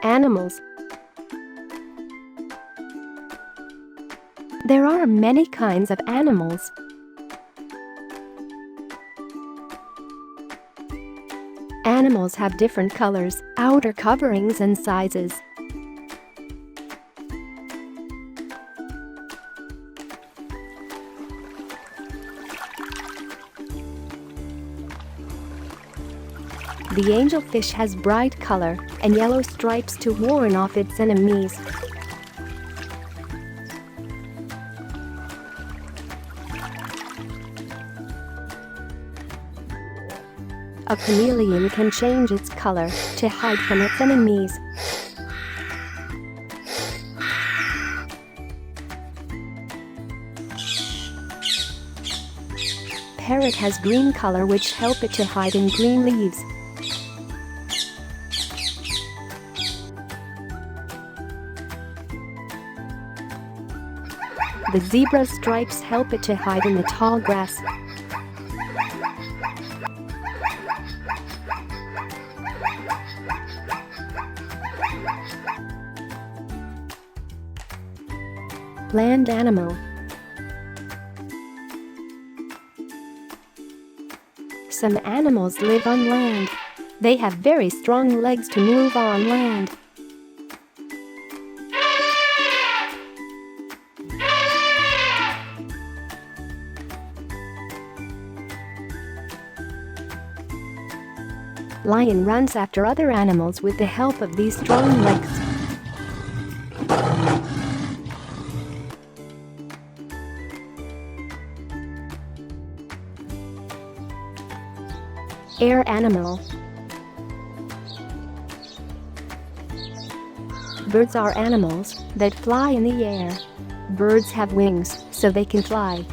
Animals. There are many kinds of animals. Animals have different colors, outer coverings and sizes. The angelfish has bright color and yellow stripes to warn off its enemies. A chameleon can change its color to hide from its enemies. Parrot has green color which help it to hide in green leaves. The zebra's stripes help it to hide in the tall grass. Land animal. Some animals live on land. They have very strong legs to move on land. Lion runs after other animals with the help of these strong legs. Air animal. Birds are animals that fly in the air. Birds have wings, so they can fly.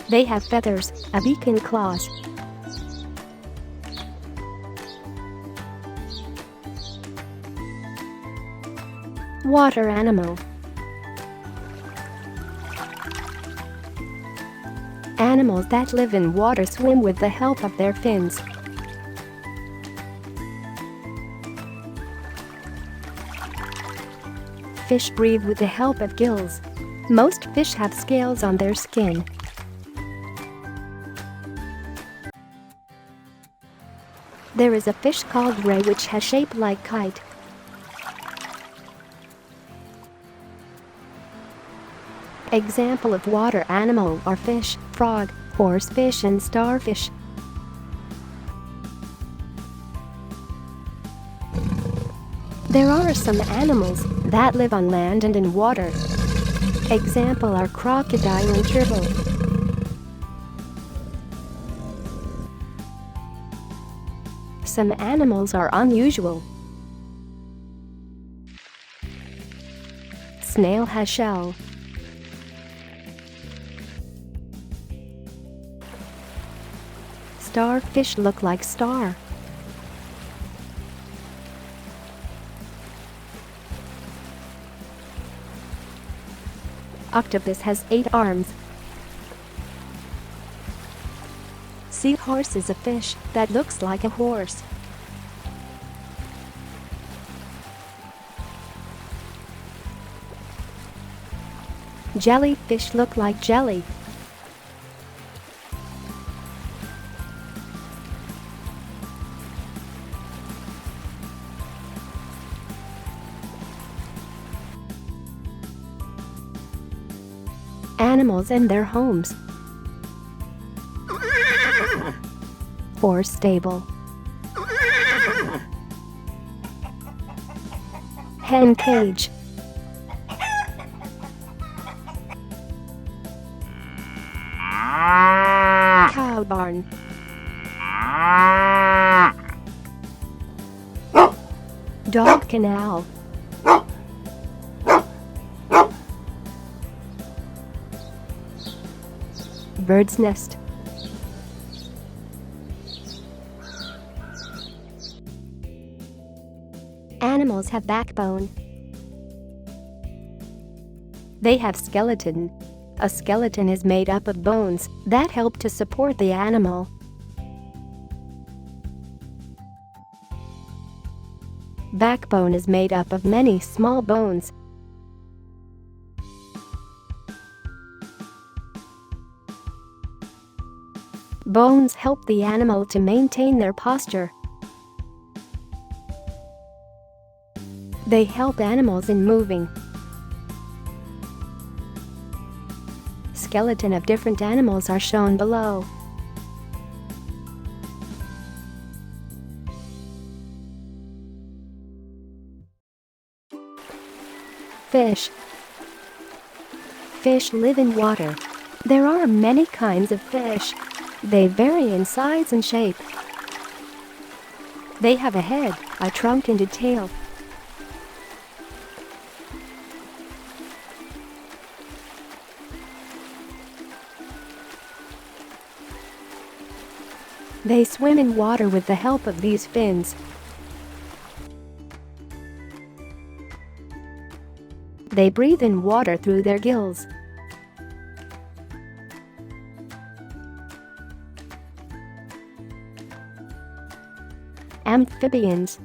They have feathers, a beak and claws. Water animal. Animals that live in water swim with the help of their fins. Fish breathe with the help of gills. Most fish have scales on their skin. There is a fish called ray which has shape like kite. Example of water animal are fish, frog, horsefish and starfish. There are some animals that live on land and in water. Example are crocodile and turtle. Some animals are unusual. Snail has shell. Starfish look like star. Octopus has 8 arms. Seahorse is a fish that looks like a horse. Jellyfish look like jelly. Animals and their homes. Horse stable. Hen cage. Cow barn. Dog canal. Bird's nest. Animals have backbone. They have skeleton. A skeleton is made up of bones that help to support the animal. Backbone is made up of many small bones. Bones help the animal to maintain their posture. They help animals in moving. Skeleton of different animals are shown below. Fish. Fish live in water. There are many kinds of fish. They vary in size and shape. They have a head, a trunk and a tail. They swim in water with the help of these fins. They breathe in water through their gills. Amphibians.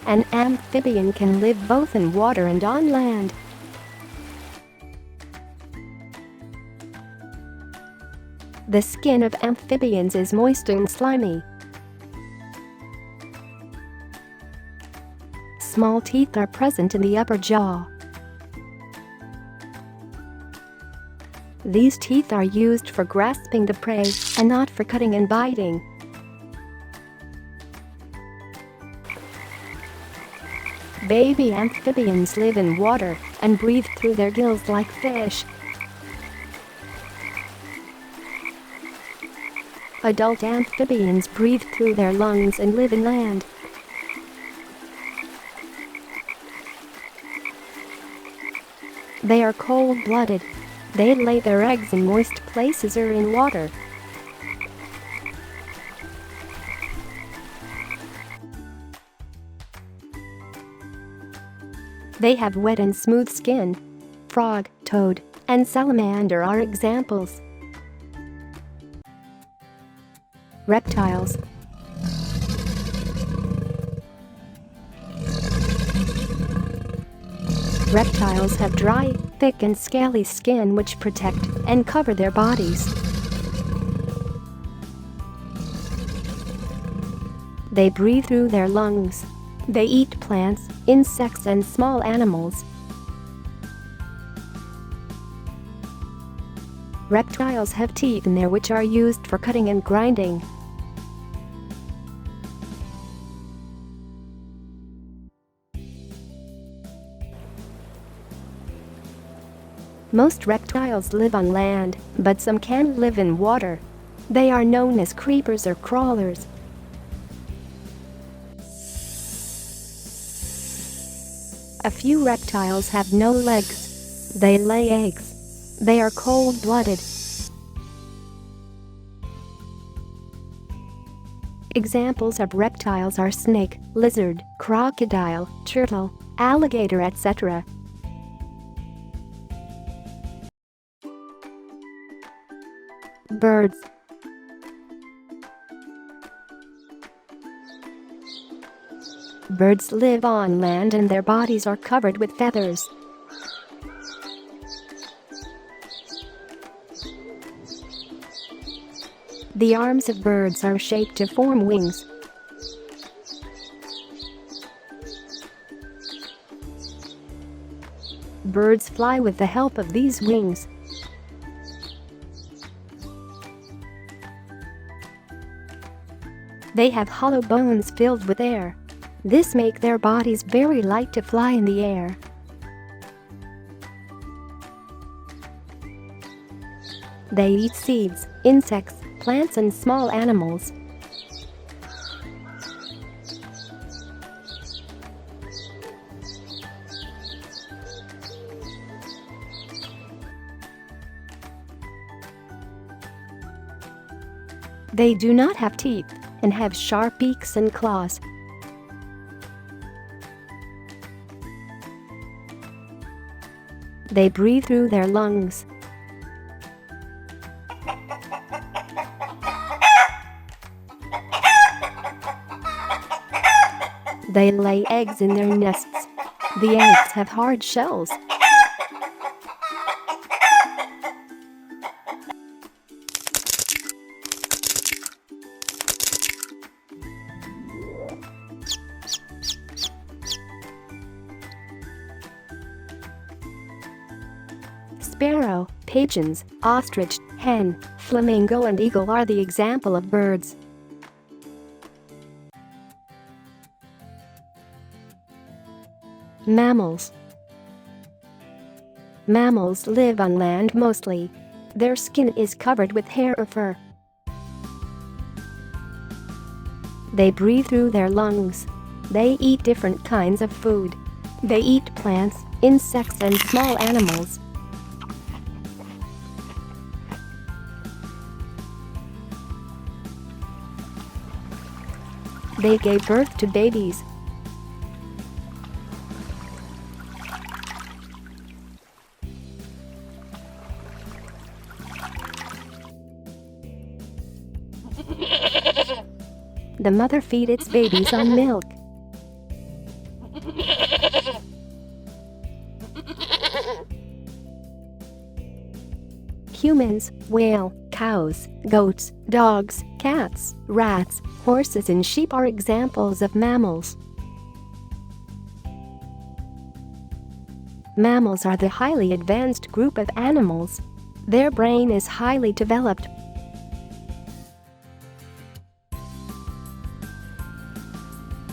An amphibian can live both in water and on land. The skin of amphibians is moist and slimy. Small teeth are present in the upper jaw. These teeth are used for grasping the prey and not for cutting and biting. Baby amphibians live in water and breathe through their gills like fish. Adult amphibians breathe through their lungs and live in land. They are cold-blooded. They lay their eggs in moist places or in water. They have wet and smooth skin. Frog, toad, and salamander are examples. Reptiles. Reptiles have dry, thick and scaly skin which protect and cover their bodies. They breathe through their lungs. They eat plants, insects and small animals. Reptiles have teeth in there which are used for cutting and grinding. Most reptiles live on land, but some can live in water. They are known as creepers or crawlers. A few reptiles have no legs. They lay eggs. They are cold-blooded. Examples of reptiles are snake, lizard, crocodile, turtle, alligator, etc. Birds. Birds live on land and their bodies are covered with feathers. The arms of birds are shaped to form wings. Birds fly with the help of these wings. They have hollow bones filled with air. This makes their bodies very light to fly in the air. They eat seeds, insects, plants and small animals. They do not have teeth and have sharp beaks and claws. They breathe through their lungs. They lay eggs in their nests. The eggs have hard shells. Sparrow, pigeons, ostrich, hen, flamingo and eagle are the example of birds. Mammals. Mammals live on land mostly. Their skin is covered with hair or fur. They breathe through their lungs. They eat different kinds of food. They eat plants, insects and small animals. They gave birth to babies. The mother feeds its babies on milk. Humans, whale, cows, goats, dogs, cats, rats, horses and sheep are examples of mammals. Mammals are the highly advanced group of animals. Their brain is highly developed.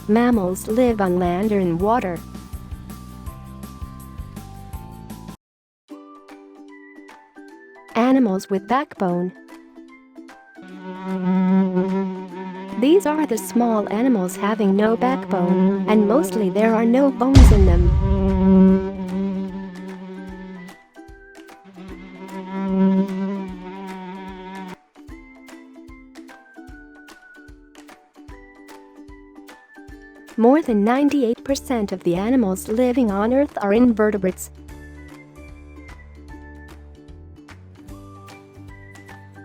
Mammals live on land or in water. Animals with backbone. These are the small animals having no backbone, and mostly there are no bones in them. More than 98% of the animals living on Earth are invertebrates.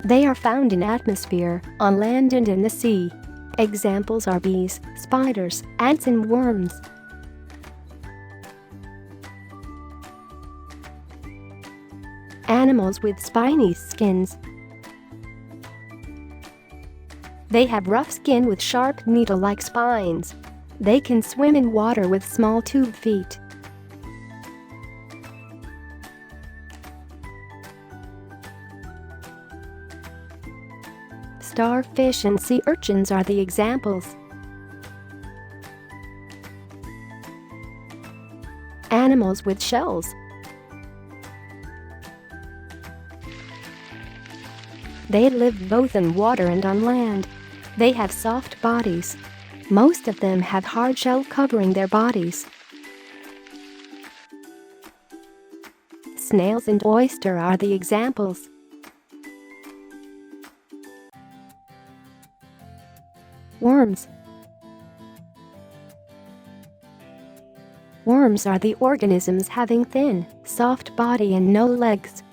They are found in atmosphere, on land and in the sea. Examples are bees, spiders, ants and worms. Animals with spiny skins. They have rough skin with sharp needle-like spines. They can swim in water with small tube feet. Starfish and sea urchins are the examples. Animals with shells. They live both in water and on land. They have soft bodies. Most of them have hard shell covering their bodies. Snails and oyster are the examples. Worms. Worms are the organisms having thin, soft body and no legs.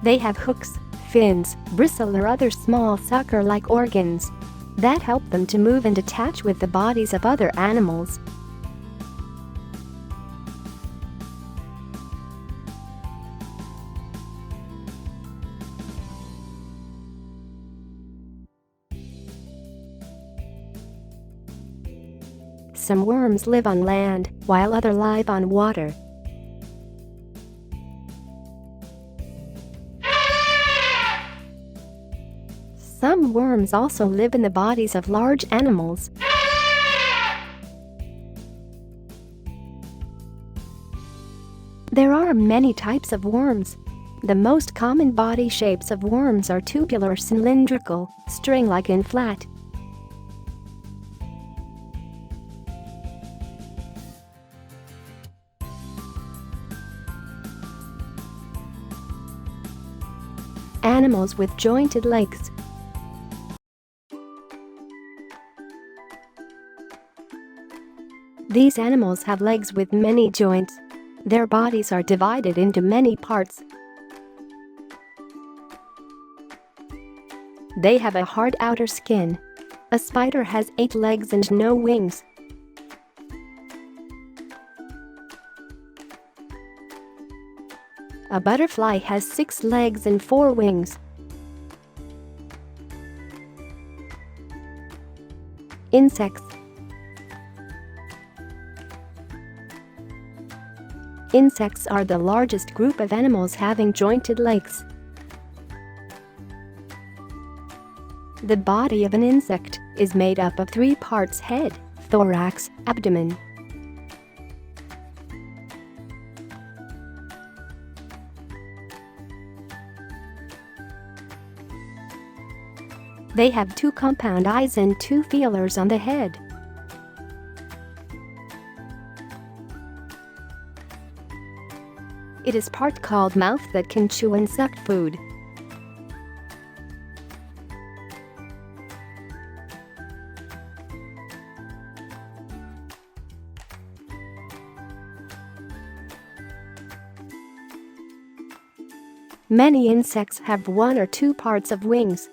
They have hooks, fins, bristle or other small sucker-like organs that help them to move and attach with the bodies of other animals. Some worms live on land, while others live on water. Some worms also live in the bodies of large animals. There are many types of worms. The most common body shapes of worms are tubular, cylindrical, string-like and flat. Animals with jointed legs. These animals have legs with many joints. Their bodies are divided into many parts. They have a hard outer skin. A spider has 8 legs and no wings. A butterfly has 6 legs and 4 wings. Insects. Insects are the largest group of animals having jointed legs. The body of an insect is made up of 3 parts: head, thorax, abdomen. They have 2 compound eyes and 2 feelers on the head. It is part called mouth that can chew and suck food. Many insects have 1 or 2 parts of wings.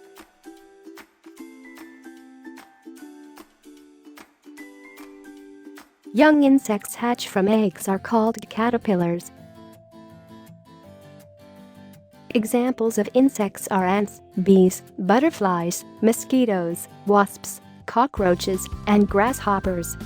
Young insects hatch from eggs are called caterpillars. Examples of insects are ants, bees, butterflies, mosquitoes, wasps, cockroaches, and grasshoppers.